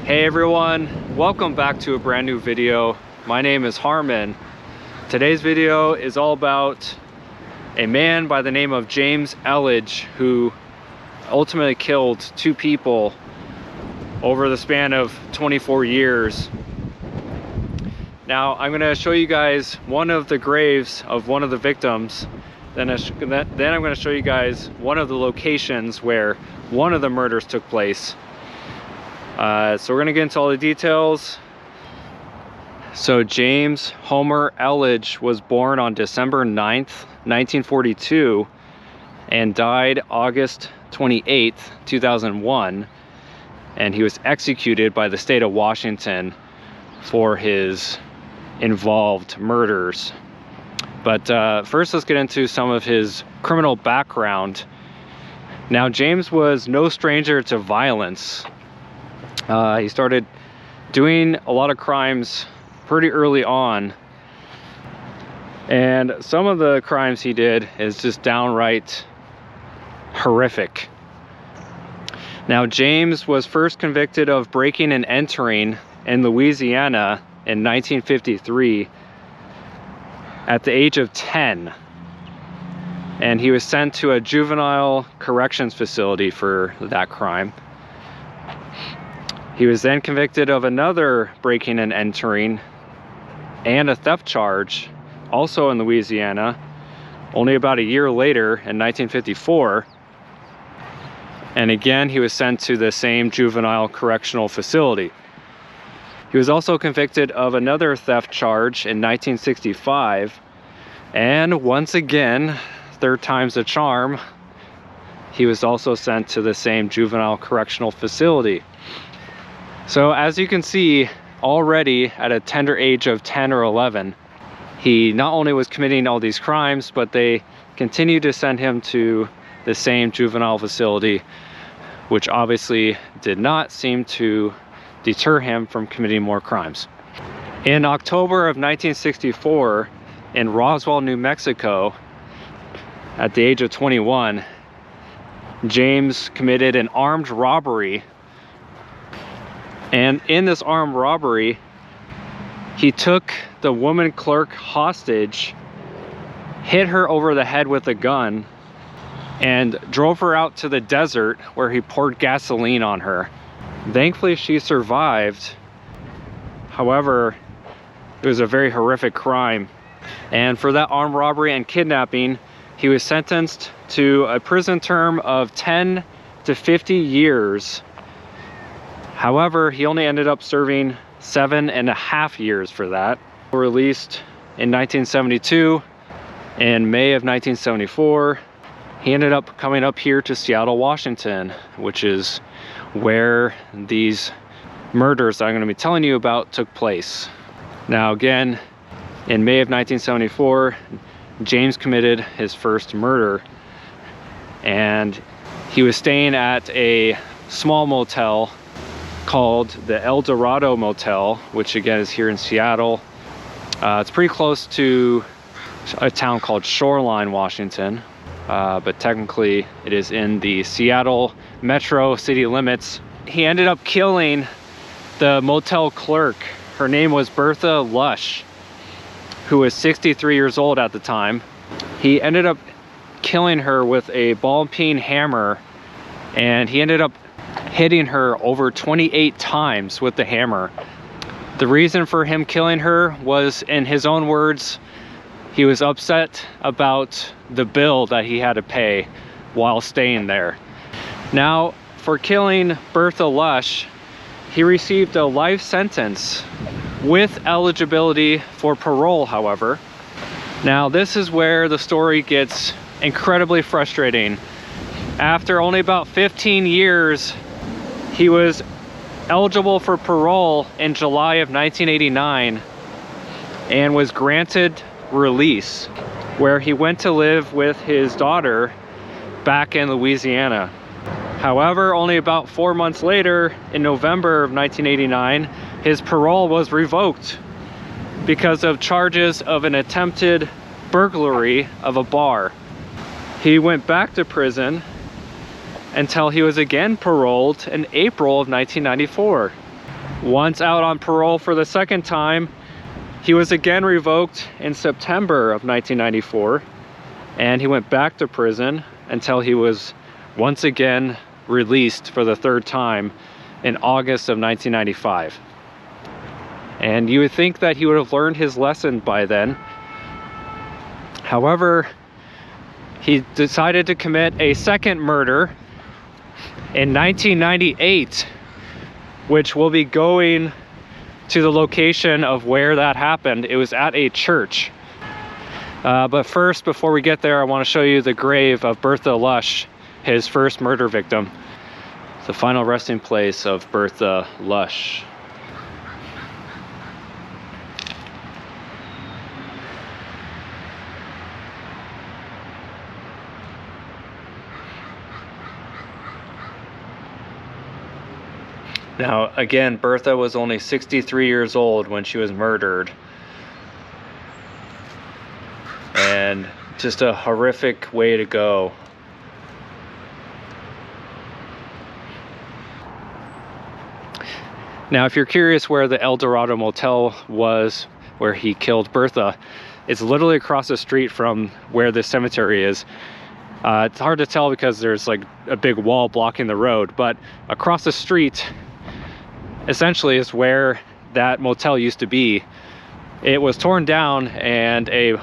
Hey everyone, welcome back to a brand new video. My name is Harmon. Today's video is all about a man by the name of James Elledge who ultimately killed two people over the span of 24 years. Now I'm going to show you guys one of the graves of one of the victims. Then I'm going to show you guys one of the locations where one of the murders took place. So we're going to get into all the details. So James Homer Elledge was born on December 9th, 1942 and died August 28th, 2001. And he was executed by the state of Washington for his involved murders. But first, let's get into some of his criminal background. Now, James was no stranger to violence. He started doing a lot of crimes pretty early on. And some of the crimes he did is just downright horrific. Now, James was first convicted of breaking and entering in Louisiana in 1953 at the age of 10. And he was sent to a juvenile corrections facility for that crime. He was then convicted of another breaking and entering and a theft charge, also in Louisiana, only about a year later in 1954. And again, he was sent to the same juvenile correctional facility. He was also convicted of another theft charge in 1965. And once again, third time's a charm, he was also sent to the same juvenile correctional facility. So as you can see, already at a tender age of 10 or 11, he not only was committing all these crimes, but they continued to send him to the same juvenile facility, which obviously did not seem to deter him from committing more crimes. In October of 1964, in Roswell, New Mexico, at the age of 21, James committed an armed robbery. And in this armed robbery, he took the woman clerk hostage, hit her over the head with a gun, and drove her out to the desert where he poured gasoline on her. Thankfully, she survived. However, it was a very horrific crime. And for that armed robbery and kidnapping, he was sentenced to a prison term of 10 to 50 years. However, he only ended up serving 7.5 years for that. Released in 1972, in May of 1974, he ended up coming up here to Seattle, Washington, which is where these murders that I'm going to be telling you about took place. Now again, in May of 1974, James committed his first murder, and he was staying at a small motel called the El Dorado Motel, which again is here in Seattle. It's pretty close to a town called Shoreline, Washington, but technically it is in the Seattle metro city limits. He ended up killing the motel clerk. Her name was Bertha Lush, who was 63 years old at the time. He ended up killing her with a ball-peen hammer, and he ended up hitting her over 28 times with the hammer. The reason for him killing her was, in his own words, he was upset about the bill that he had to pay while staying there. Now, for killing Bertha Lush, he received a life sentence with eligibility for parole, however. Now, this is where the story gets incredibly frustrating. After only about 15 years, he was eligible for parole in July of 1989 and was granted release, where he went to live with his daughter back in Louisiana. However, only about 4 months later, in November of 1989, his parole was revoked because of charges of an attempted burglary of a bar. He went back to prison until he was again paroled in April of 1994. Once out on parole for the second time, he was again revoked in September of 1994, and he went back to prison until he was once again released for the third time in August of 1995. And you would think that he would have learned his lesson by then. However, he decided to commit a second murder in 1998, which will be going to the location of where that happened. It was at a church. But first, before we get there, I want to show you the grave of Bertha Lush, his first murder victim. The final resting place of Bertha Lush. Now, again, Bertha was only 63 years old when she was murdered. And just a horrific way to go. Now, if you're curious where the El Dorado Motel was, where he killed Bertha, it's literally across the street from where this cemetery is. It's hard to tell because there's like a big wall blocking the road, but across the street essentially is where that motel used to be. It was torn down and a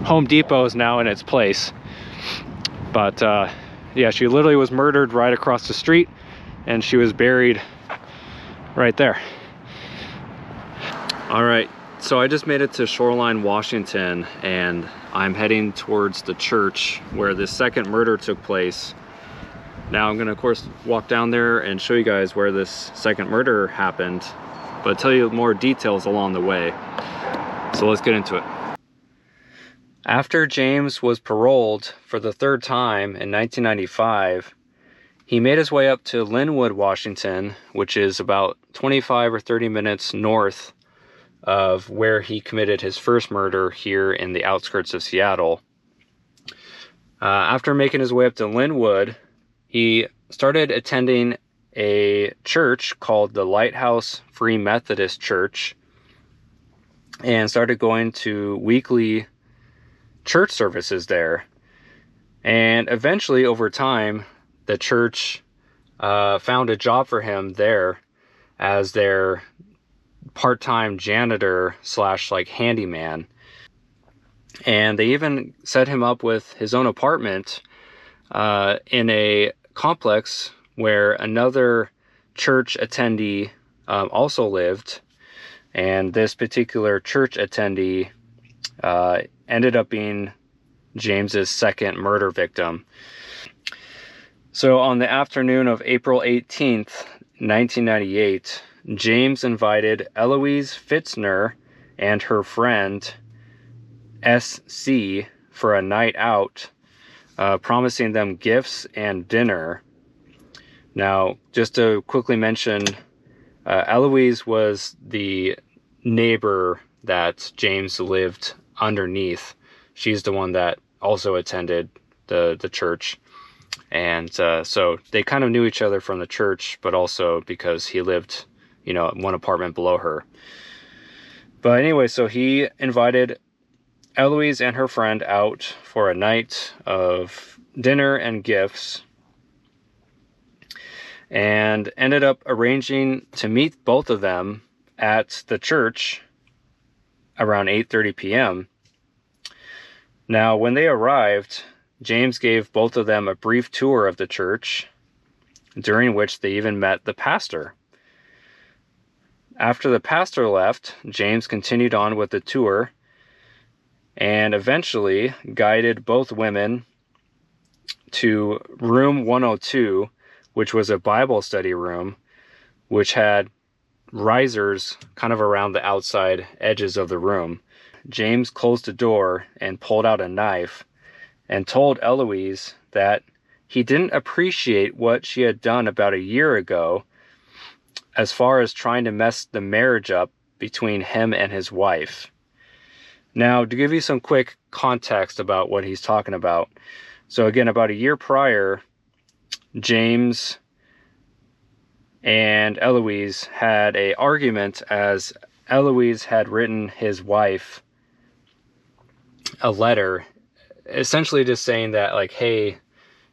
Home Depot is now in its place. But yeah, she literally was murdered right across the street, and she was buried right there. All right, so I just made it to Shoreline, Washington, and I'm heading towards the church where this second murder took place. Now I'm gonna, of course, walk down there and show you guys where this second murder happened, but tell you more details along the way. So let's get into it. After James was paroled for the third time in 1995, he made his way up to Linwood, Washington, which is about 25 or 30 minutes north of where he committed his first murder here in the outskirts of Seattle. After making his way up to Linwood, he started attending a church called the Lighthouse Free Methodist Church and started going to weekly church services there. And eventually, over time, the church found a job for him there as their part-time janitor slash like handyman. And they even set him up with his own apartment in a complex where another church attendee also lived. And this particular church attendee ended up being James's second murder victim. So on the afternoon of April 18th, 1998, James invited Eloise Fitzner and her friend S.C. for a night out, promising them gifts and dinner. Now, just to quickly mention, Eloise was the neighbor that James lived underneath. She's the one that also attended the church. And so they kind of knew each other from the church, but also because he lived, one apartment below her. But anyway, so he invited Eloise and her friend out for a night of dinner and gifts, and ended up arranging to meet both of them at the church around 8:30 p.m. Now, when they arrived, James gave both of them a brief tour of the church, during which they even met the pastor. After the pastor left, James continued on with the tour and eventually guided both women to room 102, which was a Bible study room, which had risers kind of around the outside edges of the room. James closed the door and pulled out a knife and told Eloise that he didn't appreciate what she had done about a year ago as far as trying to mess the marriage up between him and his wife. Now, to give you some quick context about what he's talking about. So again, about a year prior, James and Eloise had an argument, as Eloise had written his wife a letter essentially just saying that, like, hey,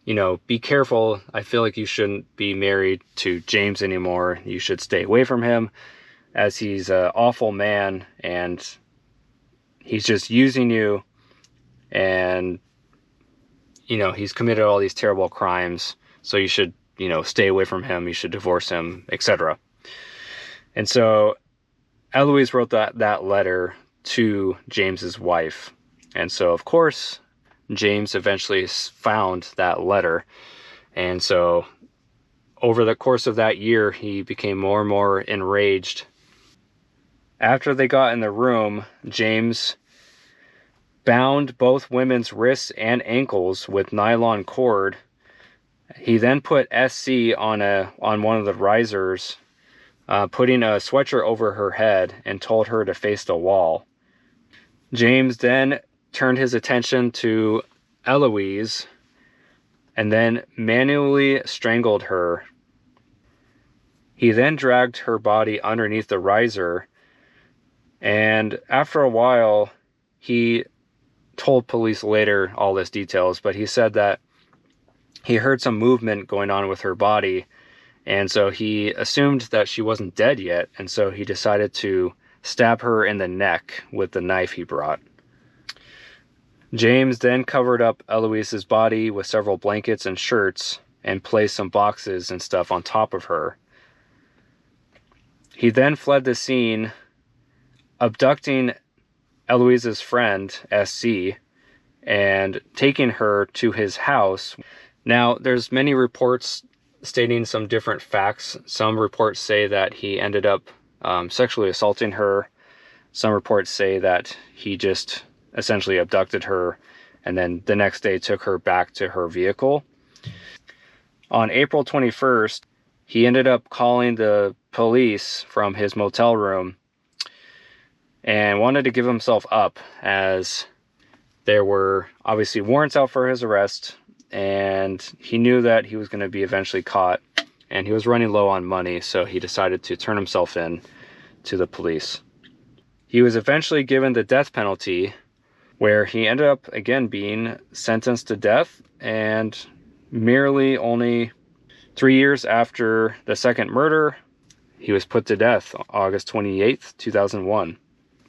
you know, be careful. I feel like you shouldn't be married to James anymore. You should stay away from him, as he's an awful man and he's just using you, and, you know, he's committed all these terrible crimes. So you should, you know, stay away from him. You should divorce him, etc. And so Eloise wrote that letter to James's wife. And so, of course, James eventually found that letter. And so over the course of that year, he became more and more enraged. After they got in the room, James bound both women's wrists and ankles with nylon cord. He then put SC on one of the risers, putting a sweatshirt over her head, and told her to face the wall. James then turned his attention to Eloise and then manually strangled her. He then dragged her body underneath the riser, and after a while, he told police later all this details, but he said that he heard some movement going on with her body, and so he assumed that she wasn't dead yet, and so he decided to stab her in the neck with the knife he brought. James then covered up Eloise's body with several blankets and shirts and placed some boxes and stuff on top of her. He then fled the scene, abducting Eloise's friend, SC, and taking her to his house. Now, there's many reports stating some different facts. Some reports say that he ended up sexually assaulting her. Some reports say that he just essentially abducted her and then the next day took her back to her vehicle. On April 21st, he ended up calling the police from his motel room and wanted to give himself up, as there were obviously warrants out for his arrest, and he knew that he was going to be eventually caught, and he was running low on money, so he decided to turn himself in to the police. He was eventually given the death penalty, where he ended up again being sentenced to death, and merely only 3 years after the second murder, he was put to death, August 28th, 2001.